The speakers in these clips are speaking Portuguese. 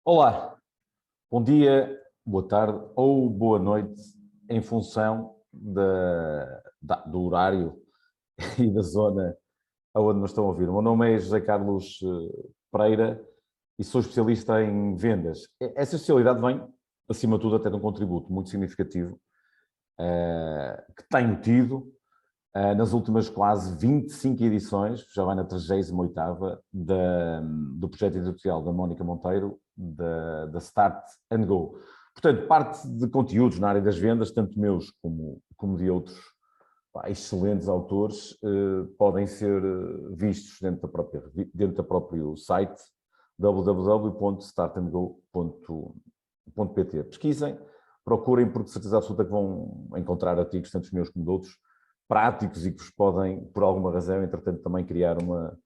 Olá, bom dia, boa tarde ou boa noite, em função do horário e da zona aonde nos estão a ouvir. O meu nome é José Carlos Pereira e sou especialista em vendas. Essa especialidade vem, acima de tudo, até de um contributo muito significativo que tenho tido nas últimas quase 25 edições, já vai na 38ª, do projeto editorial da Mónica Monteiro, da Start and Go. Portanto, parte de conteúdos na área das vendas, tanto meus como de outros excelentes autores, podem ser vistos dentro da próprio site www.startandgo.pt. Pesquisem, procurem, porque de certeza absoluta que vão encontrar artigos, tanto meus como de outros, práticos e que vos podem, por alguma razão, entretanto, também criar uma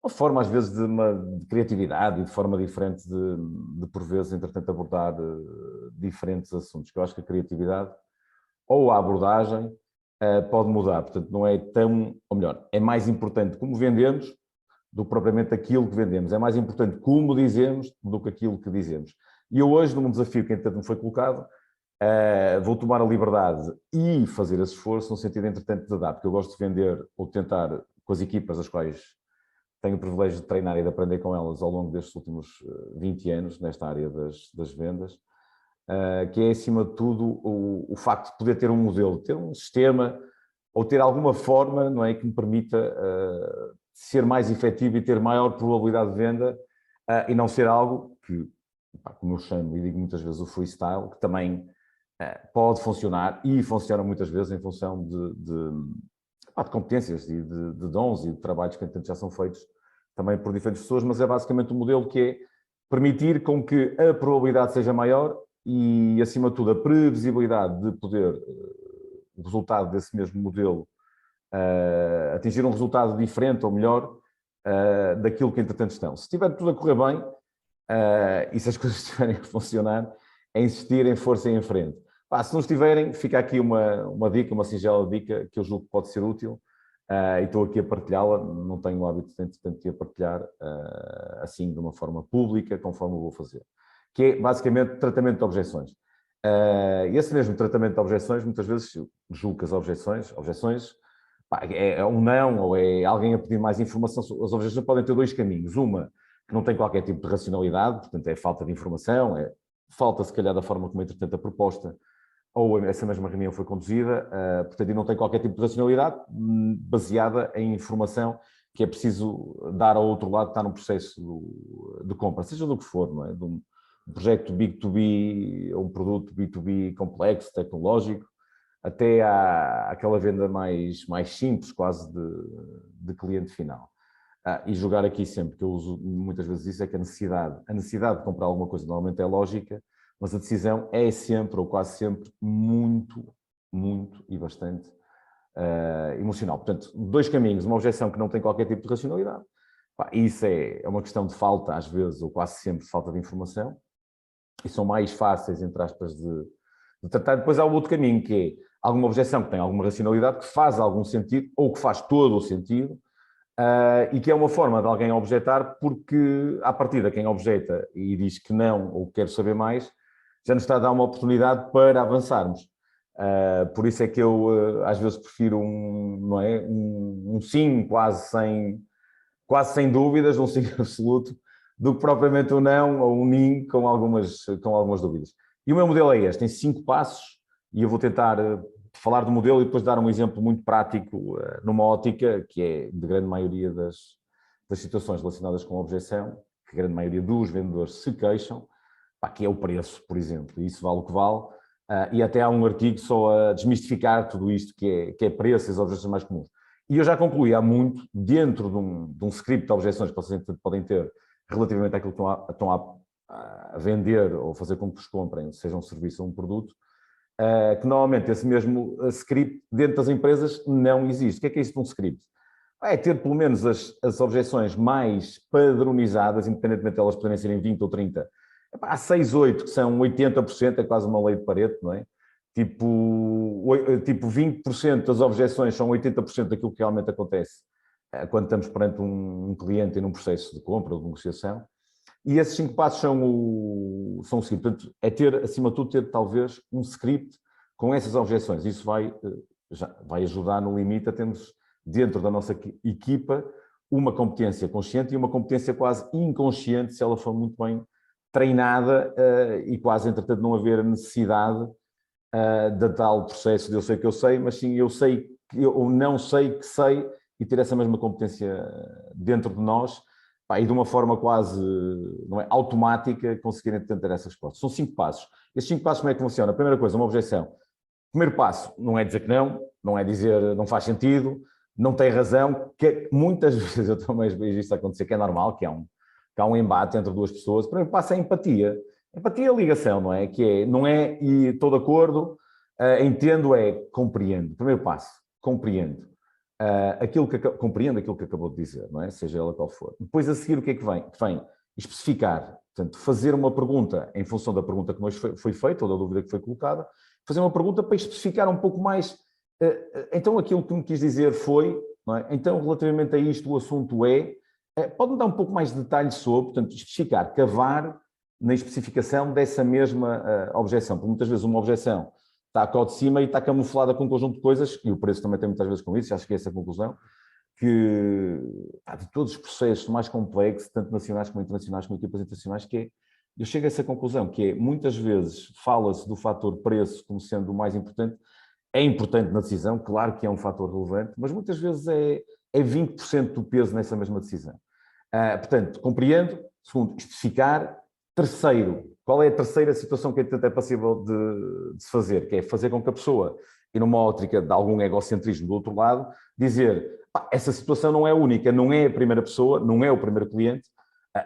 forma, às vezes, de criatividade e de forma diferente de por vezes, entretanto, abordar diferentes assuntos. Que eu acho que a criatividade ou a abordagem pode mudar. Portanto, não é tão, ou melhor, é mais importante como vendemos do que propriamente aquilo que vendemos. É mais importante como dizemos do que aquilo que dizemos. E eu hoje, num desafio que, entretanto, me foi colocado, vou tomar a liberdade e fazer esse esforço no sentido, entretanto, de dar, porque eu gosto de vender ou de tentar, com as equipas as quais tenho o privilégio de treinar e de aprender com elas ao longo destes últimos 20 anos, nesta área das vendas, que é, acima de tudo, o facto de poder ter um modelo, ter um sistema, ou ter alguma forma, não é, que me permita ser mais efetivo e ter maior probabilidade de venda, e não ser algo que, como eu chamo e digo muitas vezes, o freestyle, que também pode funcionar e funciona muitas vezes em função de competências e de dons e de trabalhos que já são feitos também por diferentes pessoas, mas é basicamente um modelo que é permitir com que a probabilidade seja maior e, acima de tudo, a previsibilidade de poder, o resultado desse mesmo modelo, atingir um resultado diferente ou melhor daquilo que, entretanto, estão. Se estiver tudo a correr bem e se as coisas estiverem a funcionar, é insistir em força e em frente. Se não estiverem, fica aqui uma dica, uma singela dica que eu julgo que pode ser útil e estou aqui a partilhá-la. Não tenho o hábito de a partilhar assim de uma forma pública, conforme eu vou fazer. Que é basicamente tratamento de objeções. Esse mesmo tratamento de objeções, muitas vezes julgo que as objeções é um não, ou é alguém a pedir mais informação. As objeções podem ter dois caminhos. Uma, que não tem qualquer tipo de racionalidade, portanto é falta de informação, falta se calhar da forma como, entretanto, a proposta ou essa mesma reunião foi conduzida, portanto, e não tem qualquer tipo de racionalidade baseada em informação que é preciso dar ao outro lado que está num processo de compra, seja do que for, não é? De um projeto B2B, ou um produto B2B complexo, tecnológico, até àquela venda mais simples, quase de cliente final. E jogar aqui sempre, que eu uso muitas vezes isso, é que a necessidade de comprar alguma coisa normalmente é lógica, mas a decisão é sempre, ou quase sempre, muito, muito e bastante emocional. Portanto, dois caminhos, uma objeção que não tem qualquer tipo de racionalidade, isso é uma questão de falta, às vezes, ou quase sempre, de falta de informação, e são mais fáceis, entre aspas, de tratar. Depois há o outro caminho, que é alguma objeção que tem alguma racionalidade, que faz algum sentido, ou que faz todo o sentido, e que é uma forma de alguém objetar, porque, à partida, quem objeta e diz que não, ou quer saber mais, já nos está a dar uma oportunidade para avançarmos. Por isso é que eu, às vezes, prefiro não é? um sim quase sem dúvidas, um sim absoluto, do que propriamente um não ou um nim com algumas dúvidas. E o meu modelo é este, tem 5 passos, e eu vou tentar falar do modelo e depois dar um exemplo muito prático numa ótica que é de grande maioria das situações relacionadas com a objeção, que a grande maioria dos vendedores se queixam, que é o preço, por exemplo, e isso vale o que vale, e até há um artigo só a desmistificar tudo isto que é preço e as objeções mais comuns. E eu já concluí há muito, dentro de um script de objeções que vocês podem ter relativamente àquilo que estão a vender ou fazer com que vos comprem, seja um serviço ou um produto, que normalmente esse mesmo script dentro das empresas não existe. O que é isso de um script? É ter pelo menos as objeções mais padronizadas, independentemente de elas poderem serem 20 ou 30. Há 6, 8 que são 80%, é quase uma lei de Pareto, não é? Tipo 20% das objeções são 80% daquilo que realmente acontece quando estamos perante um cliente e num processo de compra ou de negociação. E esses 5 passos são o seguinte, portanto, é ter, acima de tudo, ter talvez um script com essas objeções. Isso vai ajudar no limite a termos dentro da nossa equipa uma competência consciente e uma competência quase inconsciente, se ela for muito bem treinada e quase, entretanto, não haver necessidade de tal processo de eu sei que eu sei, mas sim eu sei que eu não sei que sei e ter essa mesma competência dentro de nós e de uma forma quase não é, automática conseguirem ter essas respostas. São 5 passos. Esses 5 passos como é que funciona? A primeira coisa, uma objeção. Primeiro passo, não é dizer que não é dizer não faz sentido, não tem razão, que muitas vezes eu também vejo isto acontecer, que é normal, que há um embate entre duas pessoas. O primeiro passo é a empatia. Empatia é a ligação, não é? Que é, não é e estou de acordo, entendo, é compreendo. Primeiro passo, compreendo. Compreendo aquilo que acabou de dizer, não é? Seja ela qual for. Depois a seguir o que é que vem? Que vem especificar, portanto, fazer uma pergunta em função da pergunta que nos foi feita ou da dúvida que foi colocada, fazer uma pergunta para especificar um pouco mais. Então, aquilo que me quis dizer foi, não é? Então, relativamente a isto, o assunto pode-me dar um pouco mais de detalhes sobre, portanto, especificar, cavar na especificação dessa mesma objeção, porque muitas vezes uma objeção está cá de cima e está camuflada com um conjunto de coisas, e o preço também tem muitas vezes com isso, já cheguei a essa conclusão, que de todos os processos mais complexos, tanto nacionais como internacionais, como equipas internacionais, eu chego a essa conclusão, que é, muitas vezes fala-se do fator preço como sendo o mais importante. É importante na decisão, claro que é um fator relevante, mas muitas vezes é 20% do peso nessa mesma decisão. Portanto, compreendo. Segundo, especificar. Terceiro, qual é a terceira situação que é possível de se fazer? Que é fazer com que a pessoa, e numa ótica de algum egocentrismo do outro lado, dizer, essa situação não é única, não é a primeira pessoa, não é o primeiro cliente,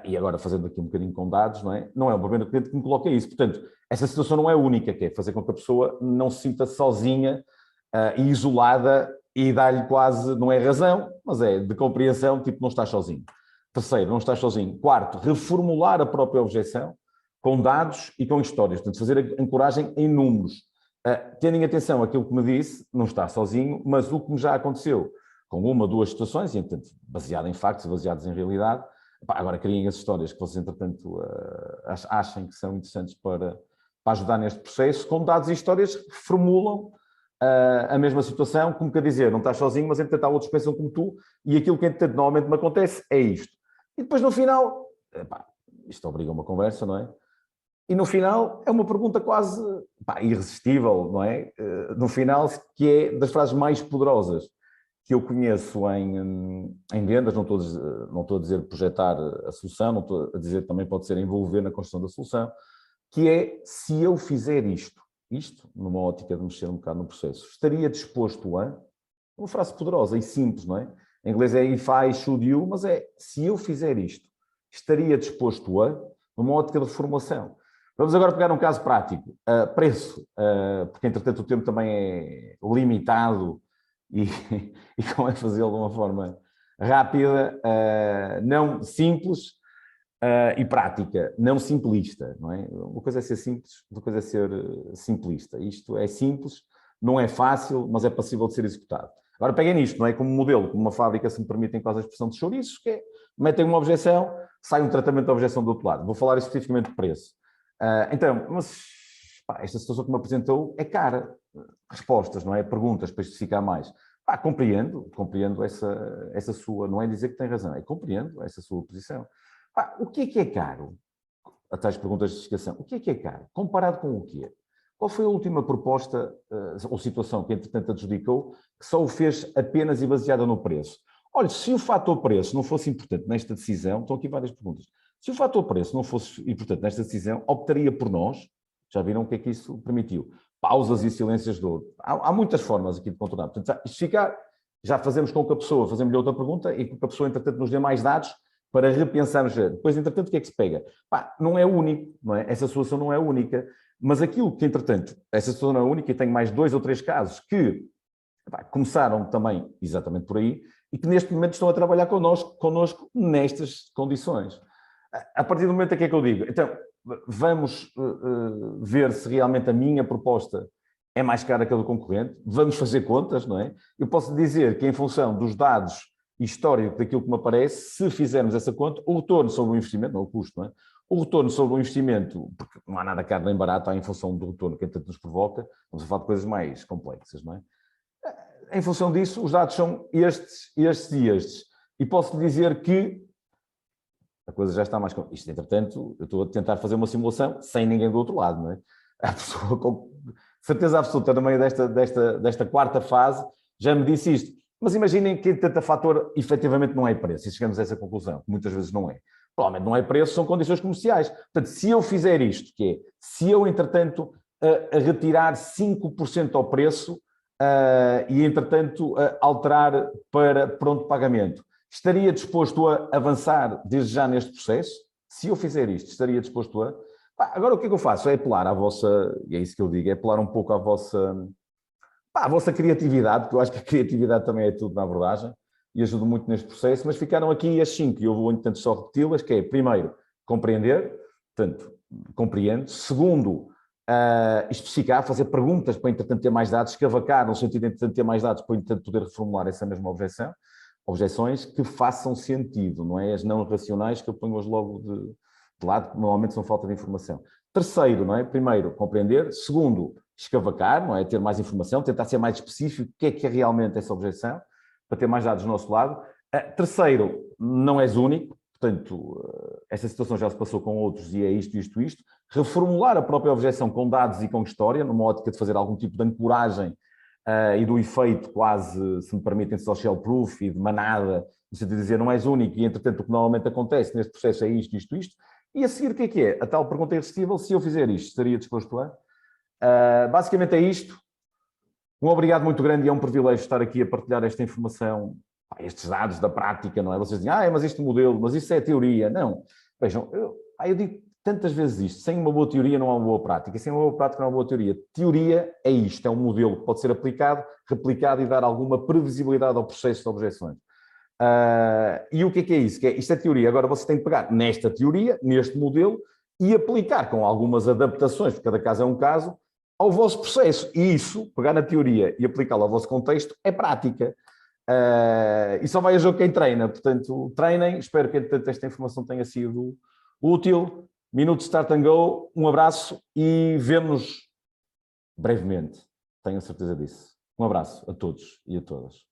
e agora fazendo aqui um bocadinho com dados, não é o primeiro cliente que me coloca isso. Portanto, essa situação não é única, que é fazer com que a pessoa não se sinta sozinha e isolada e dar-lhe quase, não é razão, mas é de compreensão, tipo, não estás sozinho. Terceiro, não estás sozinho. Quarto, reformular a própria objeção com dados e com histórias. Portanto, fazer a ancoragem em números. Tendo em atenção aquilo que me disse, não está sozinho, mas o que me já aconteceu com uma ou duas situações, e, portanto, baseado em factos, baseados em realidade. Agora criem as histórias que vocês, entretanto, achem que são interessantes para ajudar neste processo, com dados e histórias que formulam a mesma situação, como quer dizer, não estás sozinho, mas entretanto há outros que pensam como tu, e aquilo que entretanto normalmente me acontece é isto. E depois no final, isto obriga uma conversa, não é? E no final é uma pergunta quase irresistível, não é? No final, que é das frases mais poderosas que eu conheço em vendas, não estou a dizer projetar a solução, não estou a dizer também pode ser envolver na construção da solução, que é, se eu fizer isto, numa ótica de mexer um bocado no processo, estaria disposto a, uma frase poderosa e simples, não é? Em inglês é if I should you, mas é, se eu fizer isto, estaria disposto a, numa ótica de reformulação. Vamos agora pegar um caso prático. Preço, porque entretanto o tempo também é limitado e convém fazê-lo de uma forma rápida, não simples e prática, não simplista, não é? Uma coisa é ser simples, outra coisa é ser simplista. Isto é simples, não é fácil, mas é passível de ser executado. Agora peguem nisto, não é? Como modelo, como uma fábrica, se me permitem quase a expressão de chouriços, que é, metem uma objeção, sai um tratamento de objeção do outro lado. Vou falar especificamente de preço. Então, mas esta situação que me apresentou é cara. Respostas, não é? Perguntas para especificar mais. Compreendo essa sua, não é dizer que tem razão, é compreendo essa sua posição. O que é caro? Até as perguntas de justificação. O que é caro? Comparado com o quê? Qual foi a última proposta ou situação que, entretanto, adjudicou que só o fez apenas e baseada no preço? Olha, se o fator preço não fosse importante nesta decisão, estão aqui várias perguntas. Se o fator preço não fosse importante nesta decisão, optaria por nós. Já viram o que é que isso permitiu? Pausas e silêncios de ouro. Há muitas formas aqui de contornar. Portanto, justificar, já fazemos com que a pessoa, fazemos-lhe outra pergunta e que a pessoa, entretanto, nos dê mais dados para repensarmos. Depois, entretanto, o que é que se pega? Não é único, não é? Essa solução não é única. Mas aquilo que, entretanto, essa solução não é única, e tenho mais 2 ou 3 casos que começaram também exatamente por aí e que neste momento estão a trabalhar connosco nestas condições. A partir do momento em que é que eu digo, então, vamos ver se realmente a minha proposta é mais cara que a do concorrente, vamos fazer contas, não é? Eu posso dizer que em função dos dados histórico daquilo que me aparece, se fizermos essa conta, o retorno sobre o investimento, não o custo, não é? O retorno sobre o investimento, porque não há nada caro nem barato, em função do retorno que tanto nos provoca, vamos a falar de coisas mais complexas, não é? Em função disso, os dados são estes, estes e estes. E posso lhe dizer que a coisa já está mais... Isto, entretanto, eu estou a tentar fazer uma simulação sem ninguém do outro lado, não é? A pessoa com certeza absoluta, no meio desta quarta fase, já me disse isto. Mas imaginem que tanta fator efetivamente não é preço, e chegamos a essa conclusão, que muitas vezes não é. Provavelmente não é preço, são condições comerciais. Portanto, se eu fizer isto, que é, se eu, entretanto, a retirar 5% ao preço e, entretanto, alterar para pronto pagamento, estaria disposto a avançar desde já neste processo? Se eu fizer isto, estaria disposto a... Agora, o que é que eu faço? É apelar à vossa, e é isso que eu digo, é apelar um pouco à vossa criatividade, porque eu acho que a criatividade também é tudo na abordagem, e ajuda muito neste processo, mas ficaram aqui as 5, e eu vou, entanto, só repeti-las, que é, primeiro, compreender, portanto, compreendo. Segundo, especificar, fazer perguntas para, entretanto, ter mais dados, escavacar, no sentido de, entretanto, ter mais dados para, entretanto, poder reformular essa mesma objeção. Objeções que façam sentido, não é? As não racionais que eu ponho-as logo de lado, que normalmente são falta de informação. Terceiro, não é? Primeiro, compreender. Segundo, escavacar, não é? Ter mais informação, tentar ser mais específico, o que é realmente essa objeção, para ter mais dados do nosso lado. Terceiro, não és único, portanto, essa situação já se passou com outros e é isto, isto, isto. Reformular a própria objeção com dados e com história, numa ótica de fazer algum tipo de ancoragem e do efeito quase, se me permitem, social proof e de manada, no sentido de dizer não és único e, entretanto, o que normalmente acontece neste processo é isto, isto, isto. E a seguir, o que é? A tal pergunta irresistível, se eu fizer isto, estaria disposto a? Basicamente é isto. Um obrigado muito grande e é um privilégio estar aqui a partilhar esta informação, estes dados da prática, não é? Vocês dizem, mas este modelo, mas isso é teoria. Não. Vejam, eu digo tantas vezes isto, sem uma boa teoria não há uma boa prática, sem uma boa prática não há uma boa teoria. Teoria é isto, é um modelo que pode ser aplicado, replicado e dar alguma previsibilidade ao processo de objeções. E o que é isso? Isto é teoria. Agora você tem que pegar nesta teoria, neste modelo, e aplicar com algumas adaptações, porque cada caso é um caso, ao vosso processo. E isso, pegar na teoria e aplicá-la ao vosso contexto, é prática. E só vai a jogo quem treina. Portanto, treinem. Espero que esta informação tenha sido útil. Minuto Start and Go. Um abraço e vemo-nos brevemente. Tenho a certeza disso. Um abraço a todos e a todas.